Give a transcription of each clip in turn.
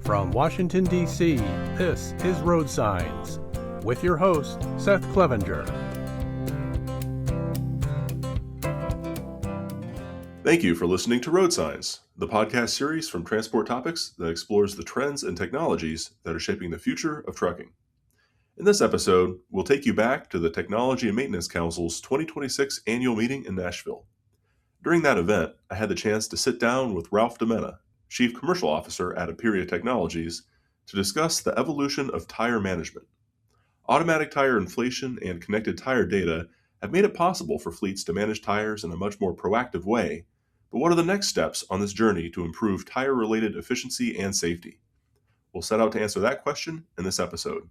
From Washington, D.C., this is Road Signs, with your host, Seth Clevenger. Thank you for listening to Road Signs, the podcast series from Transport Topics that explores the trends and technologies that are shaping the future of trucking. In this episode, we'll take you back to the Technology and Maintenance Council's 2026 annual meeting in Nashville. During that event, I had the chance to sit down with Ralph Dimenna, Chief Commercial Officer at Aperia Technologies, to discuss the evolution of tire management. Automatic tire inflation and connected tire data have made it possible for fleets to manage tires in a much more proactive way, but what are the next steps on this journey to improve tire-related efficiency and safety? We'll set out to answer that question in this episode.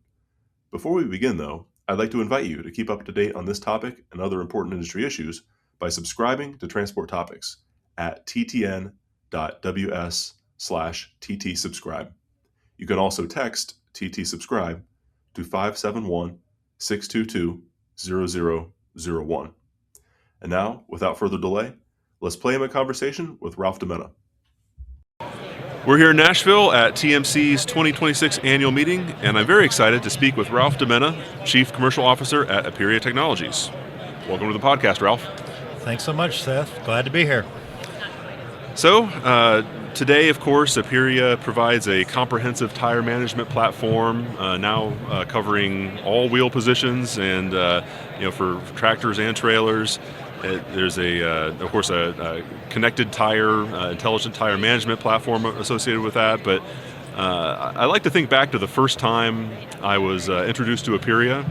Before we begin, though, I'd like to invite you to keep up to date on this topic and other important industry issues by subscribing to Transport Topics at ttn.ws/ttsubscribe. You can also text TT-subscribe to 571-622-0001. And now, without further delay, let's play him a conversation with Ralph Dimenna. We're here in Nashville at TMC's 2026 annual meeting, and I'm very excited to speak with Ralph Dimenna, Chief Commercial Officer at Aperia Technologies. Welcome to the podcast, Ralph. Thanks so much, Seth. Glad to be here. So, today, of course, Aperia provides a comprehensive tire management platform, now covering all wheel positions and, for tractors and trailers. There's of course, a connected tire, intelligent tire management platform associated with that. But I like to think back to the first time I was introduced to Aperia.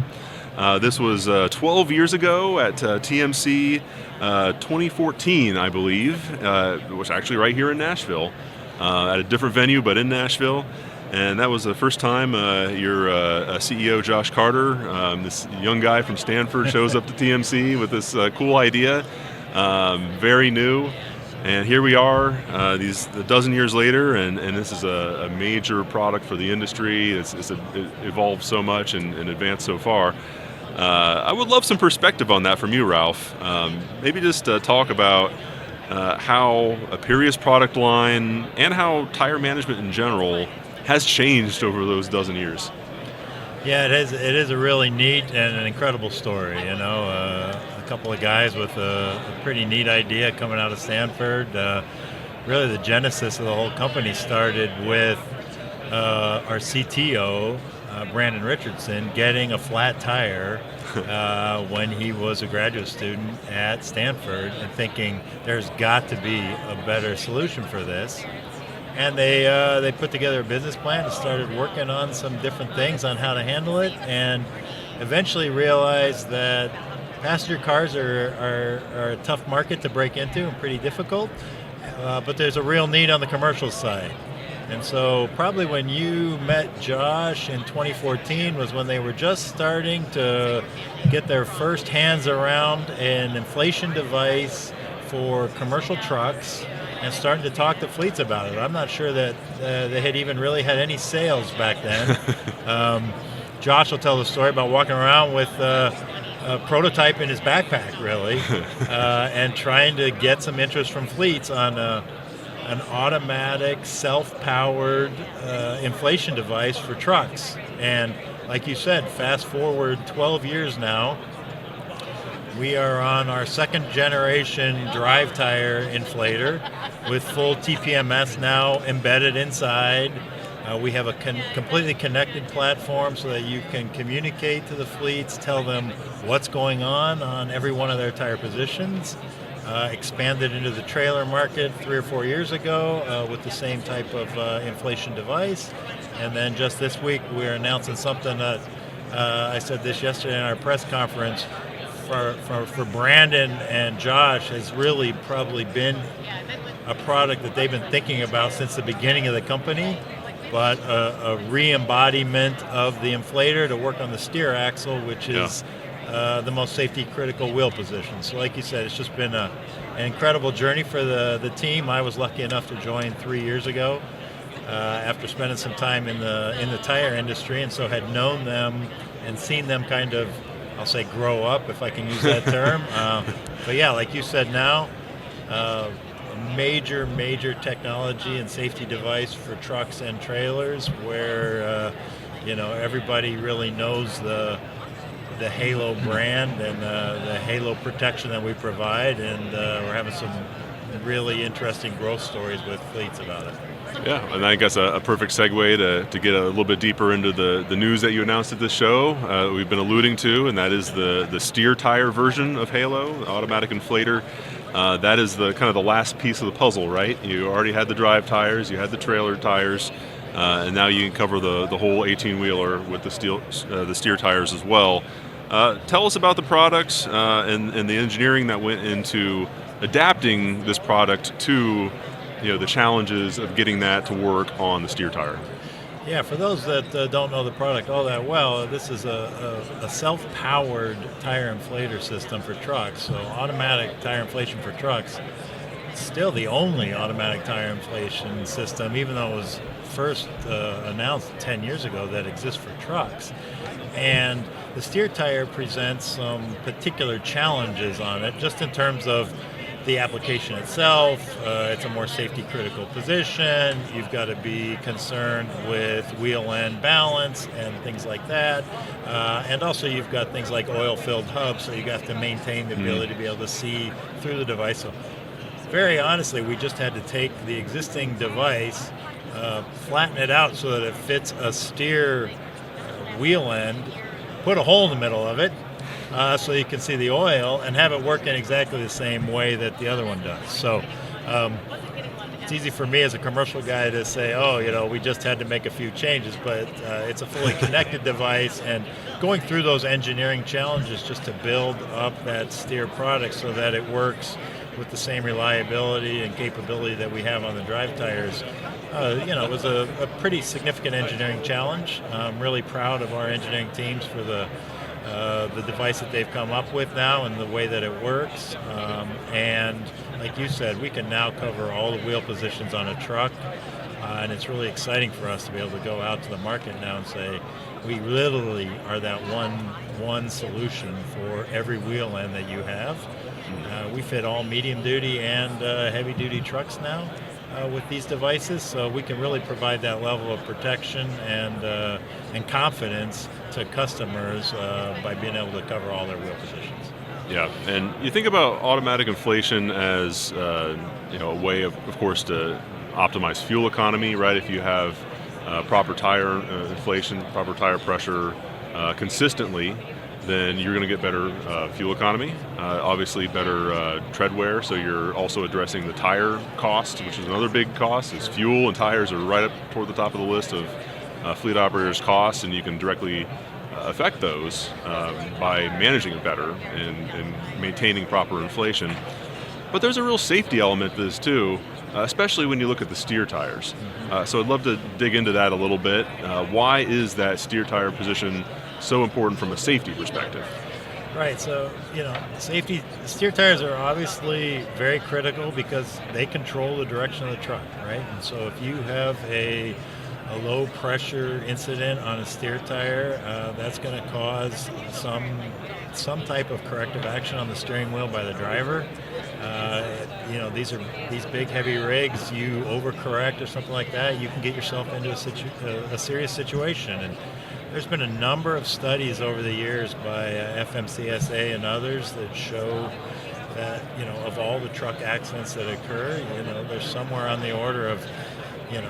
This was 12 years ago at TMC 2014, I believe, which actually right here in Nashville, at a different venue, but in Nashville. And that was the first time your CEO, Josh Carter, this young guy from Stanford, shows up to TMC with this cool idea, very new. And here we are, a dozen years later, and this is a major product for the industry. It evolved so much and advanced so far. I would love some perspective on that from you, Ralph. Maybe just talk about how Aperia's product line and how tire management in general has changed over those dozen years. Yeah, it is a really neat and an incredible story. A couple of guys with a pretty neat idea coming out of Stanford. Really, the genesis of the whole company started with our CTO, Brandon Richardson, getting a flat tire when he was a graduate student at Stanford and thinking there's got to be a better solution for this. And they put together a business plan and started working on some different things on how to handle it, and eventually realized that passenger cars are a tough market to break into and pretty difficult, but there's a real need on the commercial side. And so probably when you met Josh in 2014 was when they were just starting to get their first hands around an inflation device for commercial trucks and starting to talk to fleets about it. I'm not sure that they had even really had any sales back then. Josh will tell the story about walking around with a prototype in his backpack, really, and trying to get some interest from fleets on an automatic, self-powered inflation device for trucks. And like you said, fast forward 12 years now, we are on our second generation drive tire inflator with full TPMS now embedded inside. We have a completely connected platform so that you can communicate to the fleets, tell them what's going on every one of their tire positions. Expanded into the trailer market 3 or 4 years ago with the same type of inflation device. And then just this week, we're announcing something that I said this yesterday in our press conference for Brandon and Josh has really probably been a product that they've been thinking about since the beginning of the company, but a re-embodiment of the inflator to work on the steer axle, which is the most safety critical wheel position. So like you said, it's just been an incredible journey for the team. I was lucky enough to join 3 years ago after spending some time in the tire industry, and so had known them and seen them kind of, I'll say, grow up, if I can use that term. But yeah, like you said now, a major technology and safety device for trucks and trailers, where everybody really knows the Halo brand and the Halo protection that we provide, and we're having some really interesting growth stories with fleets about it. Yeah, and I think that's a perfect segue to get a little bit deeper into the news that you announced at this show. We've been alluding to, and that is the steer tire version of Halo, the automatic inflator. That is the kind of the last piece of the puzzle, right? You already had the drive tires, you had the trailer tires, and now you can cover the whole 18-wheeler with the steer tires as well. Tell us about the products and the engineering that went into adapting this product to the challenges of getting that to work on the steer tire. Yeah, for those that don't know the product all that well, this is a self-powered tire inflator system for trucks. So automatic tire inflation for trucks, still the only automatic tire inflation system, even though it was first announced 10 years ago, that exists for trucks. And the steer tire presents some particular challenges on it, just in terms of the application itself. It's a more safety critical position. You've got to be concerned with wheel end balance and things like that. And also you've got things like oil filled hubs, so you have to maintain the ability to be able to see through the device. So very honestly, we just had to take the existing device, flatten it out so that it fits a steer wheel end, put a hole in the middle of it, so you can see the oil, and have it work in exactly the same way that the other one does. So it's easy for me as a commercial guy to say, we just had to make a few changes, but it's a fully connected device, and going through those engineering challenges just to build up that steer product so that it works with the same reliability and capability that we have on the drive tires. It was a pretty significant engineering challenge. I'm really proud of our engineering teams for the device that they've come up with now and the way that it works. And like you said, we can now cover all the wheel positions on a truck. And it's really exciting for us to be able to go out to the market now and say, we literally are that one solution for every wheel end that you have. We fit all medium duty and heavy duty trucks now with these devices, so we can really provide that level of protection and confidence to customers by being able to cover all their wheel positions. Yeah, and you think about automatic inflation as a way of course, to optimize fuel economy, right? If you have proper tire inflation, proper tire pressure consistently, then you're going to get better fuel economy, obviously better tread wear, so you're also addressing the tire cost, which is another big cost. Is fuel and tires are right up toward the top of the list of fleet operators' costs, and you can directly affect those by managing it better and maintaining proper inflation. But there's a real safety element to this too, especially when you look at the steer tires. So I'd love to dig into that a little bit. Why is that steer tire position so important from a safety perspective? Right, so safety, steer tires are obviously very critical because they control the direction of the truck, right? And so if you have a low pressure incident on a steer tire, that's going to cause some type of corrective action on the steering wheel by the driver. These big heavy rigs, you overcorrect or something like that, you can get yourself into a serious situation. And there's been a number of studies over the years by FMCSA and others that show that, of all the truck accidents that occur, there's somewhere on the order of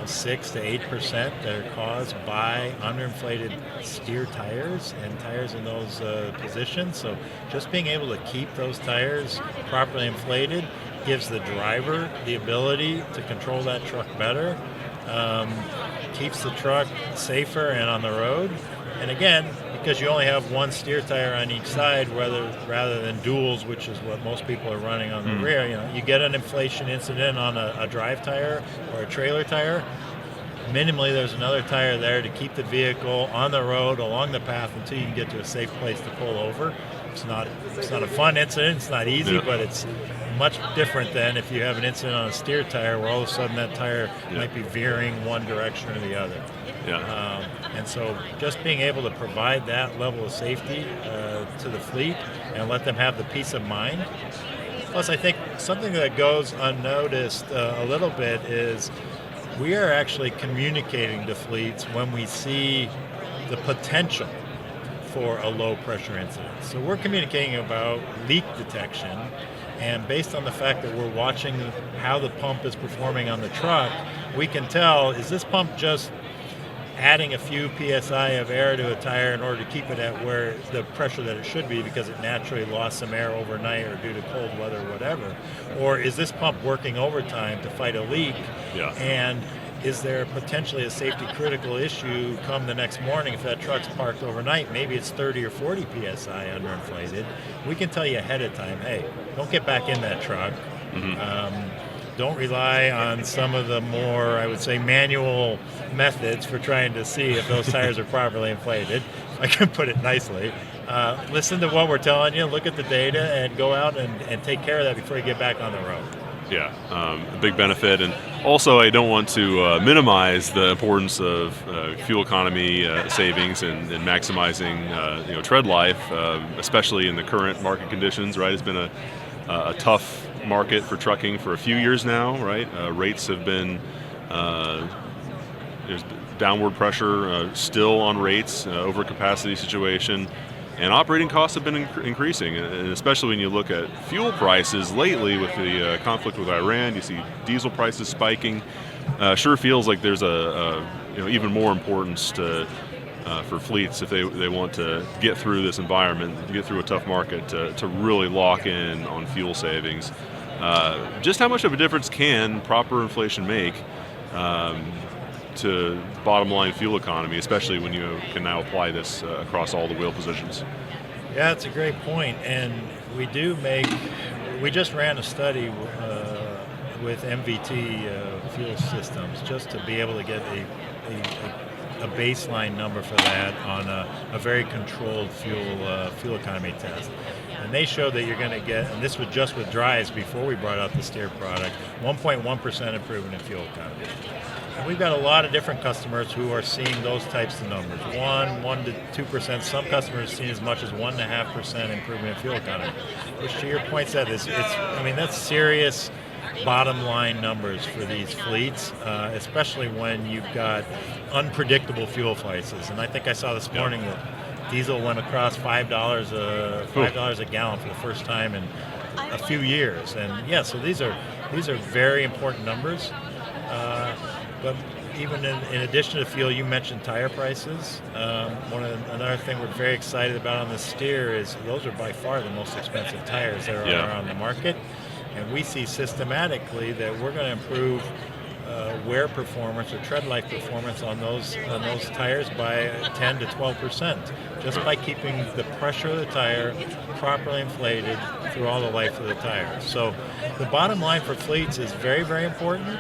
6 to 8% that are caused by underinflated steer tires and tires in those positions. So just being able to keep those tires properly inflated gives the driver the ability to control that truck better, keeps the truck safer and on the road. And again, because you only have one steer tire on each side rather than duals, which is what most people are running on the rear, you get an inflation incident on a drive tire or a trailer tire. Minimally, there's another tire there to keep the vehicle on the road along the path until you can get to a safe place to pull over. It's not a fun incident, it's not easy, but it's much different than if you have an incident on a steer tire where all of a sudden that tire might be veering one direction or the other. And so just being able to provide that level of safety to the fleet and let them have the peace of mind Plus, I think something that goes unnoticed a little bit is we are actually communicating to fleets when we see the potential for a low pressure incident. So we're communicating about leak detection, and based on the fact that we're watching how the pump is performing on the truck, we can tell, is this pump just adding a few psi of air to a tire in order to keep it at where the pressure that it should be because it naturally lost some air overnight or due to cold weather or whatever? Or is this pump working overtime to fight a leak? Yeah. And is there potentially a safety critical issue come the next morning if that truck's parked overnight? Maybe it's 30 or 40 psi underinflated. We can tell you ahead of time, hey, don't get back in that truck. Don't rely on some of the more, I would say, manual methods for trying to see if those tires are properly inflated. I can put it nicely. Listen to what we're telling you, look at the data, and go out and take care of that before you get back on the road. Yeah, a big benefit. And also, I don't want to minimize the importance of fuel economy savings and maximizing tread life, especially in the current market conditions, right? It's been a tough market for trucking for a few years now, right? Rates have been, there's downward pressure still on rates, overcapacity situation, and operating costs have been increasing, and especially when you look at fuel prices lately with the conflict with Iran, you see diesel prices spiking. Sure feels like there's a even more importance to for fleets if they want to get through this environment, to get through a tough market, to really lock in on fuel savings. Just how much of a difference can proper inflation make to bottom line fuel economy, especially when you can now apply this across all the wheel positions? Yeah, it's a great point, and we just ran a study with MVT fuel systems just to be able to get a baseline number for that on a very controlled fuel economy test. And they showed that you're going to get, and this was just with dries before we brought out the steer product, 1.1% improvement in fuel economy. And we've got a lot of different customers who are seeing those types of numbers, 1 to 2%. Some customers are seeing as much as 1.5% improvement in fuel economy, which to your point, Seth, that's serious bottom line numbers for these fleets, especially when you've got unpredictable fuel prices. And I think I saw this morning that diesel went across $5 a gallon for the first time in a few years. And yeah, so these are very important numbers. But even in addition to fuel, you mentioned tire prices. Another thing we're very excited about on the steer is those are by far the most expensive tires that are on the market. And we see systematically that we're going to improve wear performance or tread life performance on those tires by 10 to 12%, just by keeping the pressure of the tire properly inflated through all the life of the tire. So the bottom line for fleets is very, very important.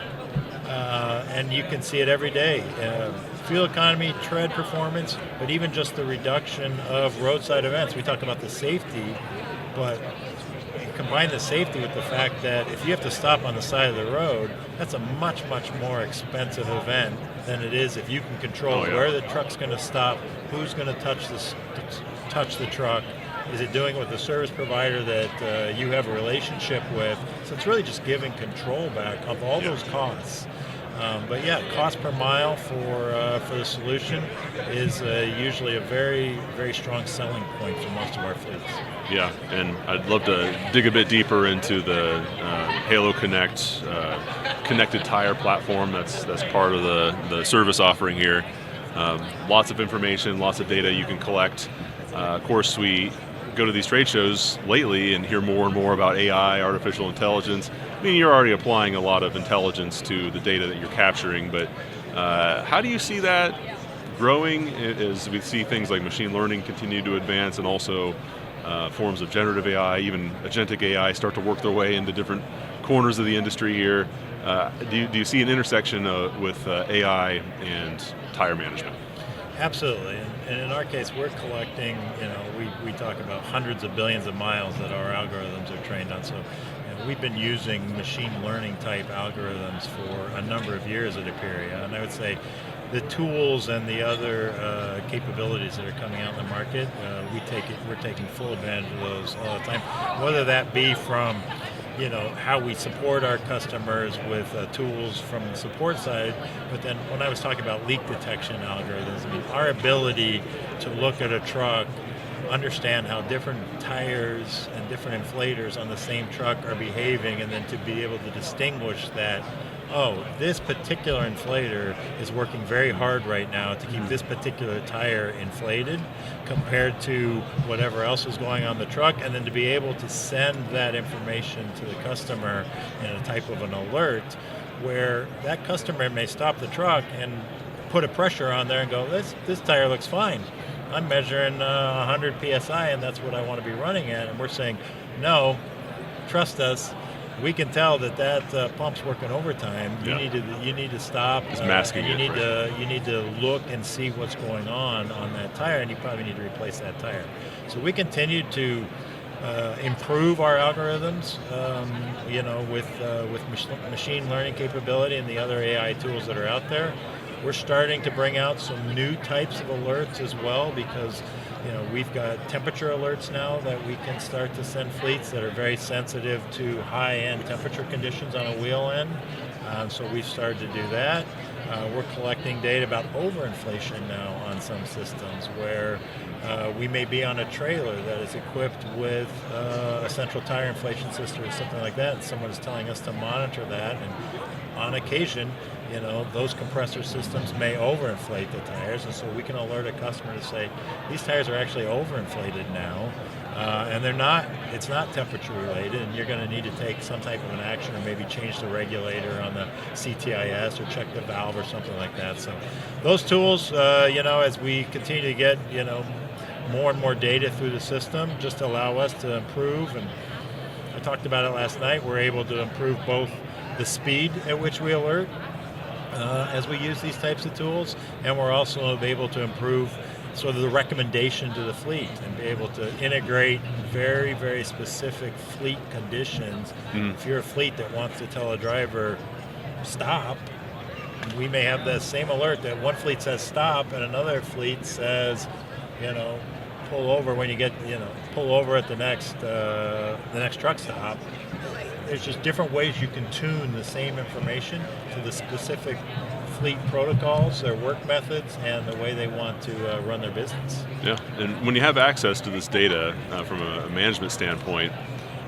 And you can see it every day. Fuel economy, tread performance, but even just the reduction of roadside events. We talk about the safety, but combine the safety with the fact that if you have to stop on the side of the road, that's a much, much more expensive event than it is if you can control where the truck's going to stop, who's going to touch the truck. Is it doing it with the service provider that you have a relationship with? So it's really just giving control back of all those costs. But yeah, cost per mile for the solution is usually a very, very strong selling point for most of our fleets. Yeah, and I'd love to dig a bit deeper into the Halo Connect connected tire platform that's part of the service offering here. Lots of information, lots of data you can collect. Of course, we go to these trade shows lately and hear more and more about AI, artificial intelligence. I mean, you're already applying a lot of intelligence to the data that you're capturing, but how do you see that growing as we see things like machine learning continue to advance, and also forms of generative AI, even agentic AI, start to work their way into different corners of the industry here? Do you see an intersection with AI and tire management? Absolutely, and in our case, we're collecting, we talk about hundreds of billions of miles that our algorithms are trained on. So we've been using machine learning type algorithms for a number of years at Aperia, and I would say the tools and the other capabilities that are coming out in the market, we're taking full advantage of those all the time, whether that be from how we support our customers with tools from the support side. But then when I was talking about leak detection algorithms, our ability to look at a truck, understand how different tires and different inflators on the same truck are behaving, and then to be able to distinguish that, this particular inflator is working very hard right now to keep this particular tire inflated compared to whatever else is going on the truck, and then to be able to send that information to the customer in a type of an alert where that customer may stop the truck and put a pressure on there and go, this tire looks fine. I'm measuring 100 PSI and that's what I want to be running at. And we're saying, no, trust us. We can tell that pump's working overtime. You need to stop. It's masking you need to look and see what's going on that tire, and you probably need to replace that tire. So we continue to improve our algorithms, with machine learning capability and the other AI tools that are out there. We're starting to bring out some new types of alerts as well, because we've got temperature alerts now that we can start to send fleets that are very sensitive to high-end temperature conditions on a wheel end. So we've started to do that. We're collecting data about overinflation now on some systems where we may be on a trailer that is equipped with a central tire inflation system or something like that, and someone is telling us to monitor that, and on occasion, those compressor systems may overinflate the tires, and so we can alert a customer to say, these tires are actually overinflated now, and it's not temperature related, and you're going to need to take some type of an action or maybe change the regulator on the CTIS or check the valve or something like that. So those tools, as we continue to get, more and more data through the system, just allow us to improve. And I talked about it last night. We're able to improve both the speed at which we alert as we use these types of tools, and we're also able to improve sort of the recommendation to the fleet and be able to integrate very, very specific fleet conditions. If you're a fleet that wants to tell a driver, stop, we may have the same alert that one fleet says stop and another fleet says, pull over when you get, pull over at the next truck stop. There's just different ways you can tune the same information to the specific fleet protocols, their work methods, and the way they want to run their business. Yeah, and when you have access to this data from a management standpoint,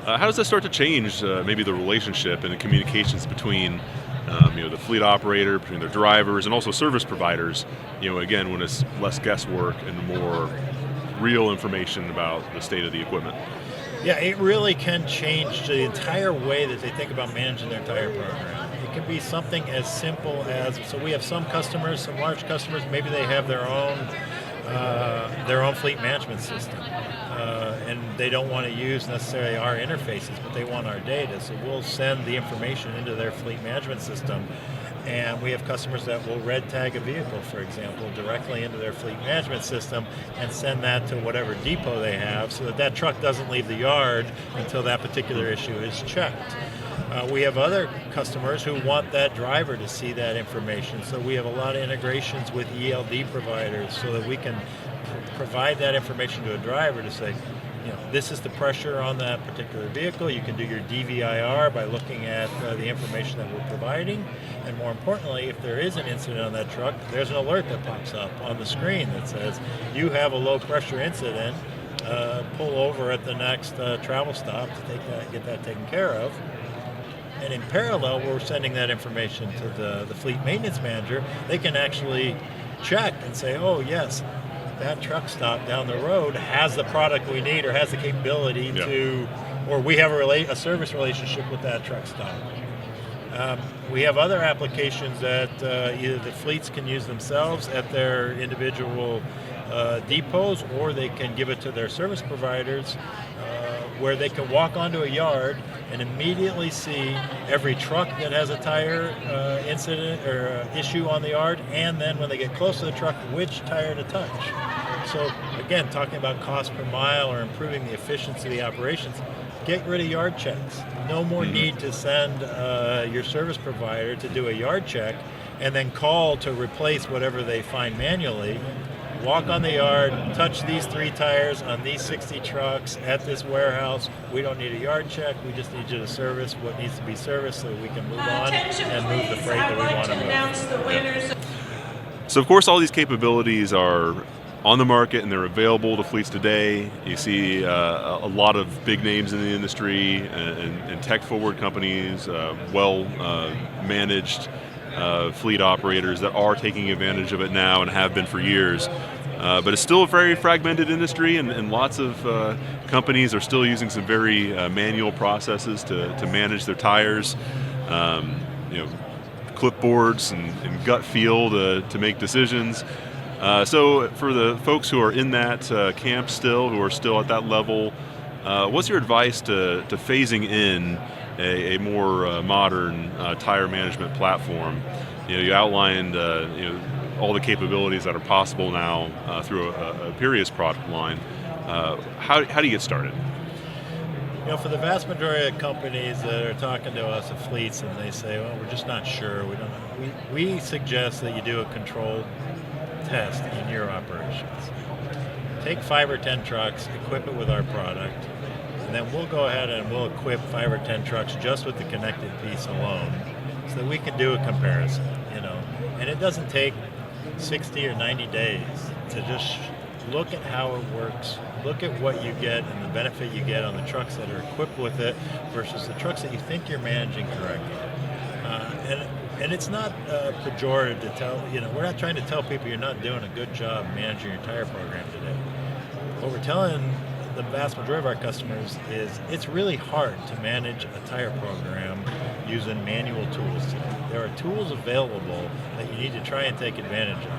how does that start to change maybe the relationship and the communications between the fleet operator, between their drivers, and also service providers, again, when it's less guesswork and more real information about the state of the equipment? Yeah, it really can change the entire way that they think about managing their tire program. It can be something as simple as, so we have some customers, some large customers, maybe they have their own fleet management system, and they don't want to use necessarily our interfaces, but they want our data. So we'll send the information into their fleet management system. And we have customers that will red tag a vehicle, for example, directly into their fleet management system and send that to whatever depot they have so that truck doesn't leave the yard until that particular issue is checked. We have other customers who want that driver to see that information. So we have a lot of integrations with ELD providers so that we can provide that information to a driver to say, this is the pressure on that particular vehicle. You can do your DVIR by looking at the information that we're providing. And more importantly, if there is an incident on that truck, there's an alert that pops up on the screen that says, you have a low pressure incident, pull over at the next travel stop to get that taken care of. And in parallel, we're sending that information to the fleet maintenance manager. They can actually check and say, oh yes, that truck stop down the road has the product we need or has the capability to, or we have a service relationship with that truck stop. We have other applications that either the fleets can use themselves at their individual depots, or they can give it to their service providers where they can walk onto a yard and immediately see every truck that has a tire incident or issue on the yard, and then when they get close to the truck, which tire to touch. So again, talking about cost per mile or improving the efficiency of the operations, get rid of yard checks. No more need to send your service provider to do a yard check and then call to replace whatever they find manually. walk on the yard, touch these 3 tires on these 60 trucks at this warehouse. We don't need a yard check. We just need you to service what needs to be serviced so we can move on and move the freight that we want to move. So of course all these capabilities are on the market and they're available to fleets today. You see a lot of big names in the industry and tech-forward companies, well-managed fleet operators that are taking advantage of it now and have been for years. But it's still a very fragmented industry, and lots of companies are still using some very manual processes to manage their tires. Clipboards and gut feel to make decisions. So for the folks who are in that camp still, who are still at that level, what's your advice to phasing in a more modern tire management platform? You outlined all the capabilities that are possible now through Aperia's product line. How do you get started? For the vast majority of companies that are talking to us at fleets and they say, well, we're just not sure, we don't know. We suggest that you do a controlled test in your operations. Take 5 or 10 trucks, equip it with our product, and then we'll go ahead and we'll equip 5 or 10 trucks just with the connected piece alone so that we can do a comparison, And it doesn't take 60 or 90 days to just look at how it works, look at what you get and the benefit you get on the trucks that are equipped with it versus the trucks that you think you're managing correctly. And it's not pejorative to tell, we're not trying to tell people you're not doing a good job managing your tire program today. What we're telling the vast majority of our customers is it's really hard to manage a tire program using manual tools today. There are tools available that you need to try and take advantage of.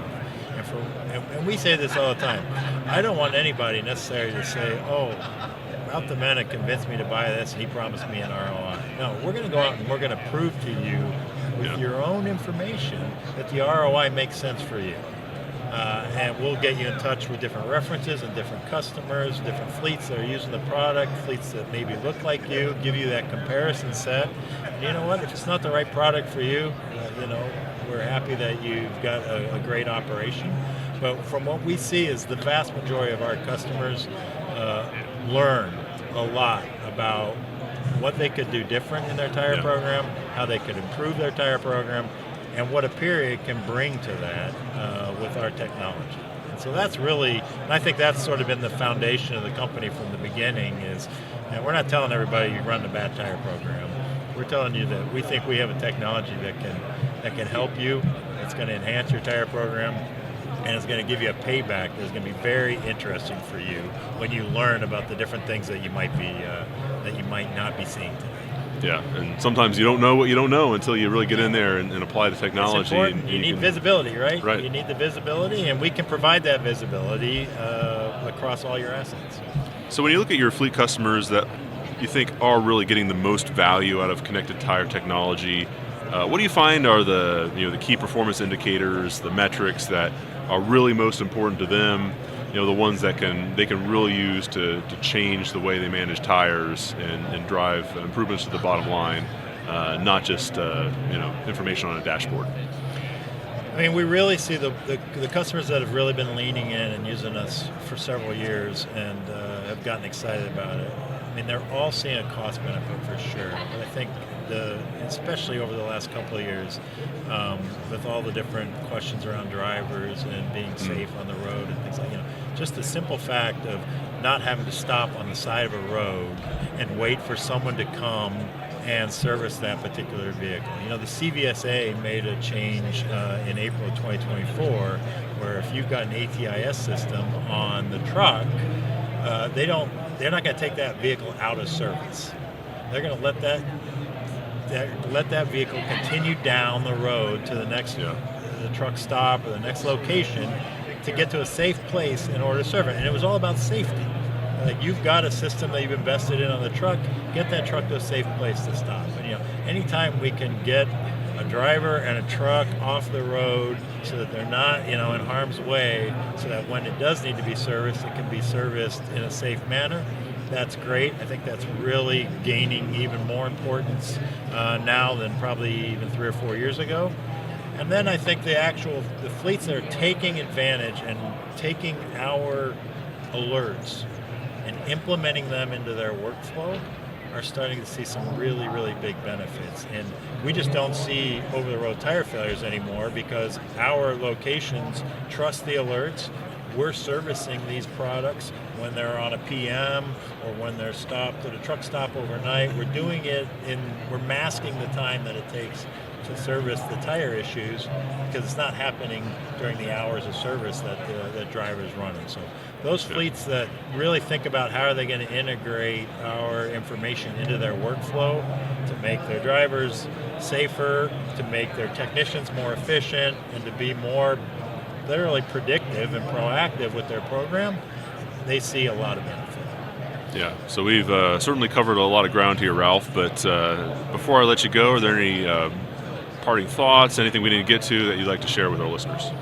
And we say this all the time. I don't want anybody necessarily to say, oh, Ralph Dimenna convinced me to buy this and he promised me an ROI. No, we're going to go out and we're going to prove to you with your own information that the ROI makes sense for you. And we'll get you in touch with different references and different customers, different fleets that are using the product, fleets that maybe look like you, give you that comparison set. And you know what? If it's not the right product for you, we're happy that you've got a great operation. But from what we see is the vast majority of our customers learn a lot about what they could do different in their tire program, how they could improve their tire program, and what Aperia can bring to that with our technology. And so that's really, and I think that's sort of been the foundation of the company from the beginning is, we're not telling everybody you run the bad tire program. We're telling you that we think we have a technology that can help you, it's going to enhance your tire program, and it's going to give you a payback that's going to be very interesting for you when you learn about the different things that you might not be seeing today. Yeah, and sometimes you don't know what you don't know until you really get in there and apply the technology. It's important. And you need visibility, right? Right. You need the visibility, and we can provide that visibility across all your assets. So when you look at your fleet customers that you think are really getting the most value out of connected tire technology, what do you find are the key performance indicators, the metrics that are really most important to them? The ones that they can really use to change the way they manage tires and drive improvements to the bottom line, not just information on a dashboard. I mean, we really see the customers that have really been leaning in and using us for several years and have gotten excited about it. I mean, they're all seeing a cost benefit for sure. But I think especially over the last couple of years, with all the different questions around drivers and being safe on the road and things like just the simple fact of not having to stop on the side of a road and wait for someone to come and service that particular vehicle. The CVSA made a change in April 2024 where if you've got an ATIS system on the truck, they're not going to take that vehicle out of service. They're going to let that vehicle continue down the road to the next the truck stop or the next location to get to a safe place in order to serve it. And it was all about safety. Like, you've got a system that you've invested in on the truck, get that truck to a safe place to stop. And anytime we can get a driver and a truck off the road so that they're not in harm's way, so that when it does need to be serviced, it can be serviced in a safe manner, that's great. I think that's really gaining even more importance now than probably even 3 or 4 years ago. And then I think the fleets that are taking advantage and taking our alerts and implementing them into their workflow are starting to see some really, really big benefits. And we just don't see over-the-road tire failures anymore because our locations trust the alerts. We're servicing these products when they're on a PM or when they're stopped at a truck stop overnight. We're doing it we're masking the time that it takes to service the tire issues because it's not happening during the hours of service that the driver's running. So those fleets that really think about how are they going to integrate our information into their workflow to make their drivers safer, to make their technicians more efficient, and to be more literally predictive and proactive with their program, they see a lot of benefit. Yeah, so we've certainly covered a lot of ground here, Ralph, but before I let you go, are there any parting thoughts, anything we need to get to that you'd like to share with our listeners?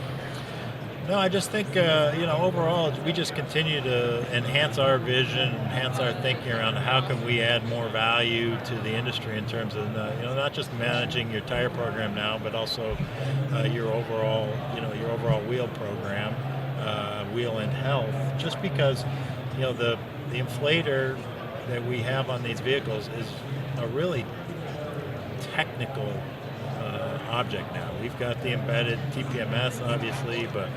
No, I just think, overall, we just continue to enhance our vision, enhance our thinking around how can we add more value to the industry in terms of, not just managing your tire program now, but also your overall wheel program, wheel and health. Just because, the inflator that we have on these vehicles is a really technical object now. We've got the embedded TPMS, obviously, but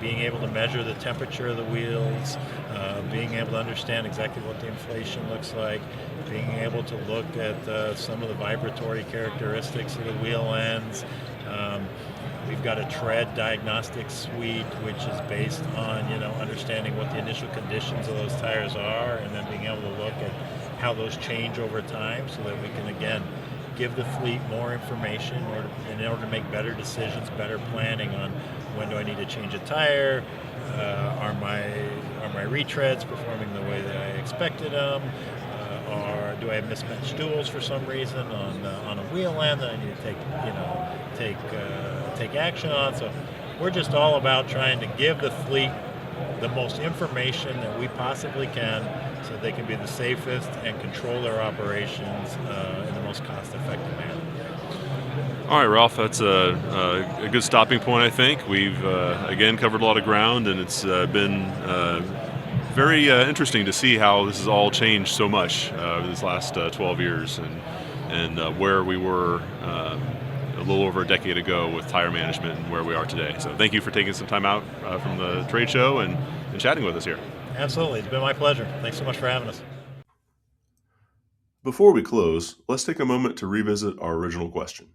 being able to measure the temperature of the wheels, being able to understand exactly what the inflation looks like, being able to look at some of the vibratory characteristics of the wheel ends. We've got a tread diagnostic suite, which is based on understanding what the initial conditions of those tires are, and then being able to look at how those change over time, so that we can again give the fleet more information in order to make better decisions, better planning on when do I need to change a tire, are my retreads performing the way that I expected them, or do I have mismatched duals for some reason on a wheel end that I need to take action on. So we're just all about trying to give the fleet the most information that we possibly can so they can be the safest and control their operations in the most cost-effective manner. All right, Ralph, that's a good stopping point, I think. We've, again, covered a lot of ground, and it's been very interesting to see how this has all changed so much over these last 12 years and where we were a little over a decade ago with tire management and where we are today. So thank you for taking some time out from the trade show and chatting with us here. Absolutely. It's been my pleasure. Thanks so much for having us. Before we close, let's take a moment to revisit our original question.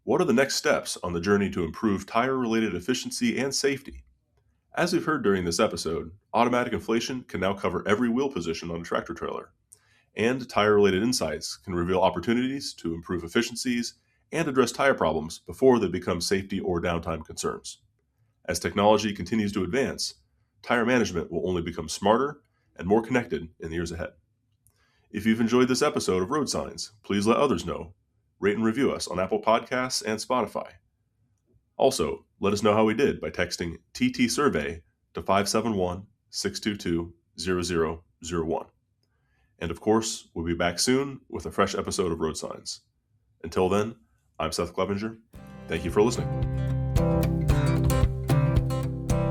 What are the next steps on the journey to improve tire-related efficiency and safety? As we've heard during this episode, automatic inflation can now cover every wheel position on a tractor trailer, and tire-related insights can reveal opportunities to improve efficiencies and address tire problems before they become safety or downtime concerns. As technology continues to advance, tire management will only become smarter and more connected in the years ahead. If you've enjoyed this episode of Road Signs, please let others know. Rate and review us on Apple Podcasts and Spotify. Also, let us know how we did by texting TT Survey to 571-622-0001. And of course, we'll be back soon with a fresh episode of Road Signs. Until then, I'm Seth Clevenger. Thank you for listening.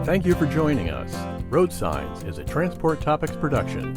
Thank you for joining us. Road Signs is a Transport Topics production.